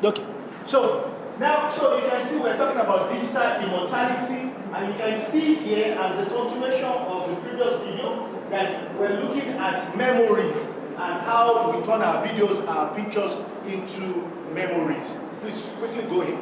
Okay. So now, so you can see we're talking about digital immortality, and you can see here as the continuation of the previous video that we're looking at memories and how we turn our videos, our pictures into memories. Please quickly go in.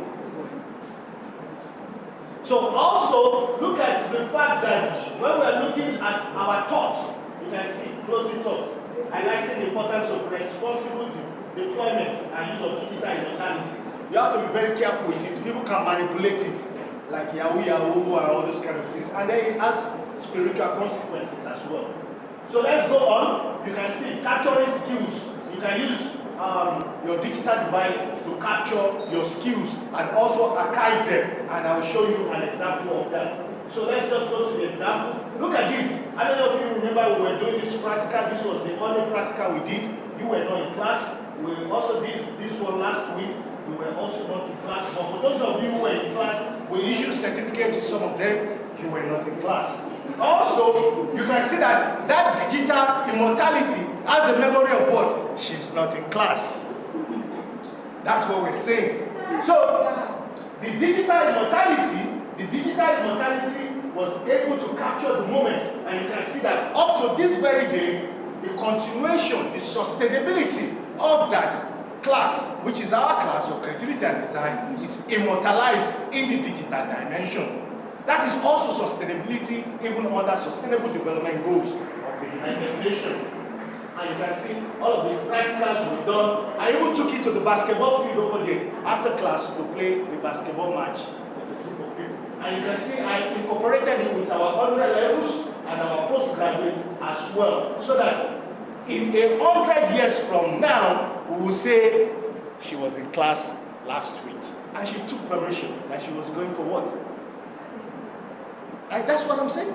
So also look at the fact that when we're looking at our thoughts, you can see closing thoughts, highlighting the importance of responsible deployment and use of digital immortality. You have to be very careful with it. People can manipulate it, like Yahoo Yahoo and all those kind of things. And then it has spiritual consequences as well. So let's go on. You can see capturing skills. You can use your digital device to capture your skills and also archive them. And I'll show you an example of that. So let's just go to the example. Look at this. I don't know if you remember we were doing this practical. This was the only practical we did. You were not in class. We also did this one last week. We were also not in class. But for those of you who were in class, we issued certificates to some of them. You were not in class. Also, you can see that that digital immortality has a memory of what? She's not in class. That's what we're saying. So, the digital immortality was able to capture the moment. And you can see that up to this very day, the continuation, the sustainability of that class, which is our class of creativity and design, is immortalized in the digital dimension. That is also sustainability even under sustainable development goals of the United Nations. And you can see all of the practicals we've done. I even took it to the basketball field over there after class to play a basketball match with a group of people. And you can see I incorporated it with our underlevels and our postgraduates as well, so that in 100 years from now, we will say she was in class last week and she took permission that she was going for what? And that's what I'm saying.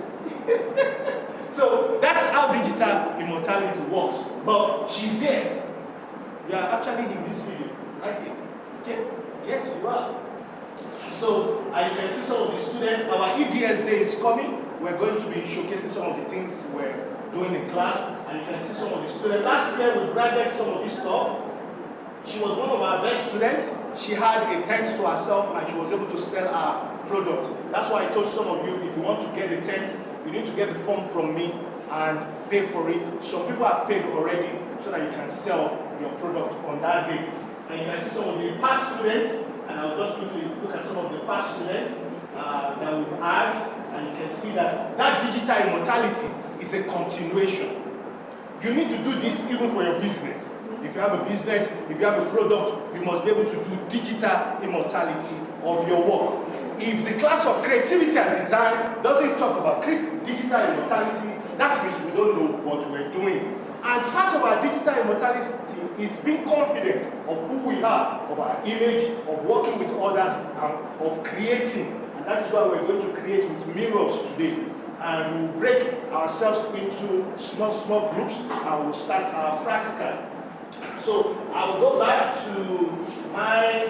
So that's how digital immortality works. But she's there. You are actually in this video, right here. Okay? Yes, you are. So you can see some of the students. Our EDS day is coming. We're going to be showcasing some of the things we're doing in class, and you can see some of the students. Last year we graded some of this stuff. She was one of our best students. She had a tent to herself and she was able to sell her product. That's why I told some of you, if you want to get a tent, you need to get the form from me and pay for it. Some people have paid already so that you can sell your product on that day. And you can see some of the past students, and I'll just quickly look at some of the past students that we've had, and you can see that that digital immortality is a continuation. You need to do this even for your business. If you have a business, if you have a product, you must be able to do digital immortality of your work. If the class of creativity and design doesn't talk about digital immortality, that means we don't know what we're doing. And part of our digital immortality is being confident of who we are, of our image, of working with others, and of creating. And that is why we're going to create with mirrors today. And we'll break ourselves into small groups, and we'll start our practical. So I will go back to my,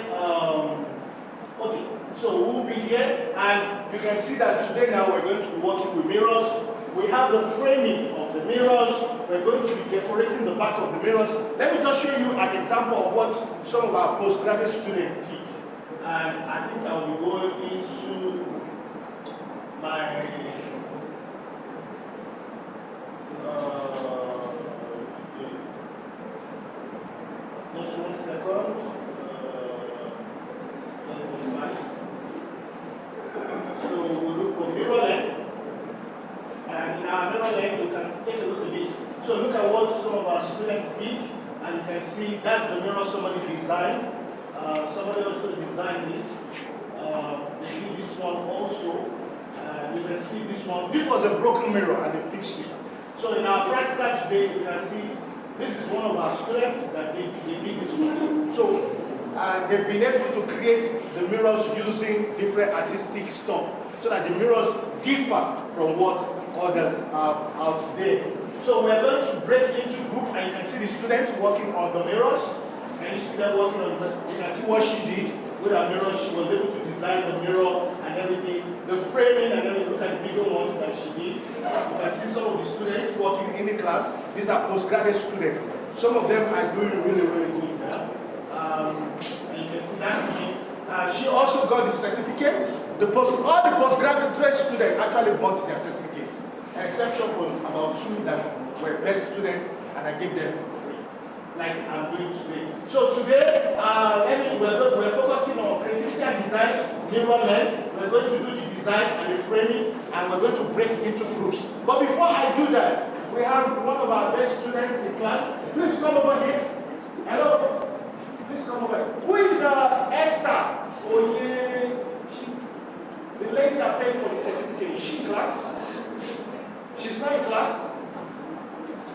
okay, so we'll be here, and you can see that today now we're going to be working with mirrors. We have the framing of the mirrors. We're going to be decorating the back of the mirrors. Let me just show you an example of what some of our postgraduate students did. And I think I'll be going into my, just 1 second. So we'll look for mirror length. And in our mirror length, you can take a look at this. So look at what some of our students did. And you can see that's the mirror somebody designed. Somebody also designed this. They did this one also. You can see this one. This was a broken mirror and they fixed it. So in our practical today, you can see this is one of our students that they did this one. So they've been able to create the mirrors using different artistic stuff so that the mirrors differ from what others have out there. So we're going to break into group, and you can see the students working on the mirrors. And you see them working on the, you can see what she did with her mirror. She was able to design the mirror and everything. The framing, and then you look at the bigger ones that she did. You can see some of the students working in the class. These are postgraduate students. Some of them are doing really, really good now. And you can see that's me. She also got the certificate. All the postgraduate students actually bought their certificate, exception for about 2 that were best students, and I gave them for free, like I'm doing today. So today, we're focusing on creativity and design, mirror learn. We're going to do the design and the framing, and we're going to break it into groups. But before I do that, we have one of our best students in class. Please come over here. Hello. Please come over here. Who is Esther? Oh yeah. The lady that paid for the certificate, is she in class? She's not in class?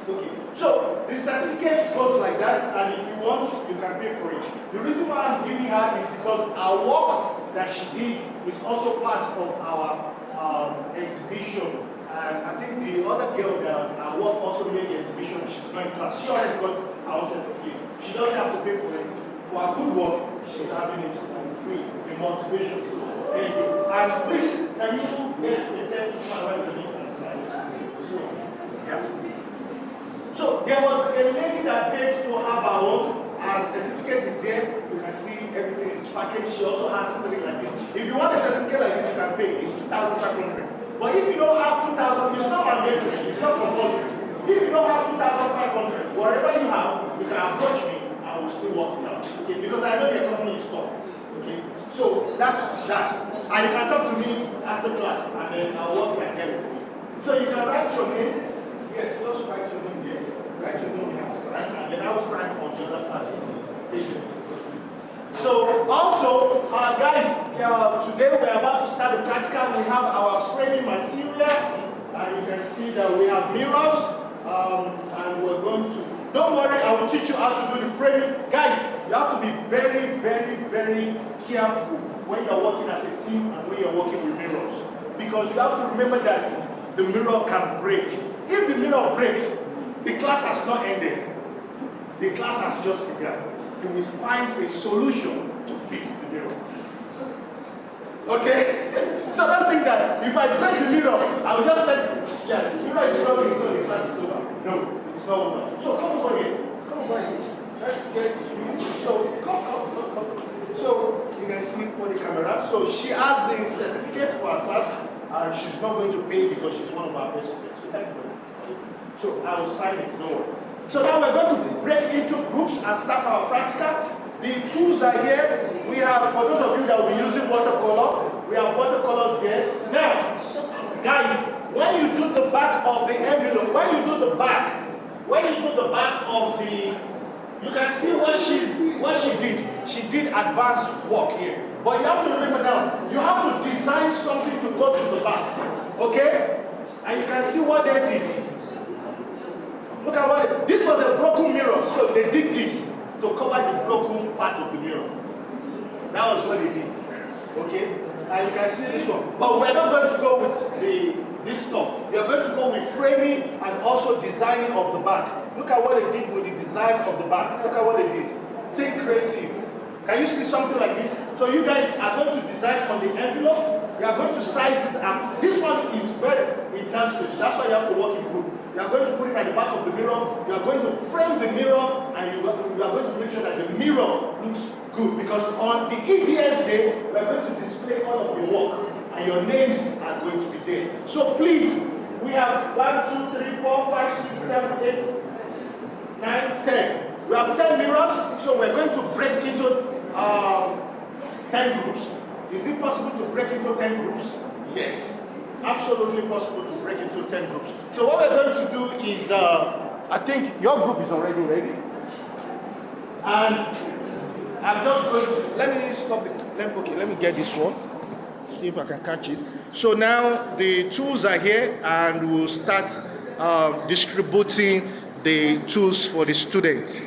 Okay. So, the certificate goes like that, and if you want, you can pay for it. The reason why I'm giving her is because our work that she did is also part of our exhibition. And I think the other girl that our work also made the exhibition, she's not in class. She already got our certificate. She doesn't have to pay for it. For our good work, she's having it for free, the motivation. Thank you. And please, can you get the pen to my right to this side? Yeah. So there was a lady that paid to have her own. Her certificate is there. You can see everything is packaged. She also has something like this. If you want a certificate like this, you can pay. It's 2,500. But if you don't have 2,000, it's not mandatory. It's not compulsory. If you don't have 2,500, whatever you have, you can approach me. I will still work it out. Okay? Because I know the economy is tough. Okay? So that's that. And you can talk to me after class, and then I'll work my help for you. So you can write your name. Yes, just write your name here. Write your name here, right? And then I will sign on the other side. So also, guys, today we're about to start the practical. We have our framing material, and you can see that we have mirrors, and we're going to. Don't worry, I will teach you how to do the framing. Guys, you have to be very, very, very careful when you're working as a team and when you're working with mirrors. Because you have to remember that the mirror can break. If the mirror breaks, the class has not ended. The class has just begun. You will find a solution to fix the mirror. Okay? So don't think that if I break the mirror, I will just let the mirror is broken, so the class is over. No. So come over here. Come over here. Let's get you. So come. So you can see for the camera. So she has the certificate for her class, and she's not going to pay because she's one of our best students. So I will sign it. No worry. So now we're going to break into groups and start our practical. The tools are here. We have, for those of you that will be using watercolor, we have watercolors here. Now, guys, when you do the back of the envelope, when you do the back of the, you can see what she did. She did advanced work here. But you have to remember now, you have to design something to go to the back. Okay? And you can see what they did. Look at what this was a broken mirror, so they did this to cover the broken part of the mirror. That was what they did. Okay? And you can see this one. But we're not going to go with this stuff. We are going to go with framing and also designing of the back. Look at what they did with the design of the back. Look at what they did. Think creative. Can you see something like this? So you guys are going to design on the envelope. You are going to size this up. This one is very intensive. So that's why you have to work in group. You are going to put it at the back of the mirror. You are going to frame the mirror, and you are going to make sure that the mirror looks good. Because on the EDS day, we are going to display all of your work, and your names are going to be there. So please, we have 1, 2, 3, 4, 5, 6, 7, 8, 9, 10. We have 10 mirrors, so we're going to break into 10 groups. Is it possible to break into 10 groups? Yes. Absolutely possible to break into 10 groups. So what we're going to do is, I think your group is already ready. And I'm just going to, let me stop it. Let me get this one. See if I can catch it. So now the tools are here, and we'll start distributing the tools for the students.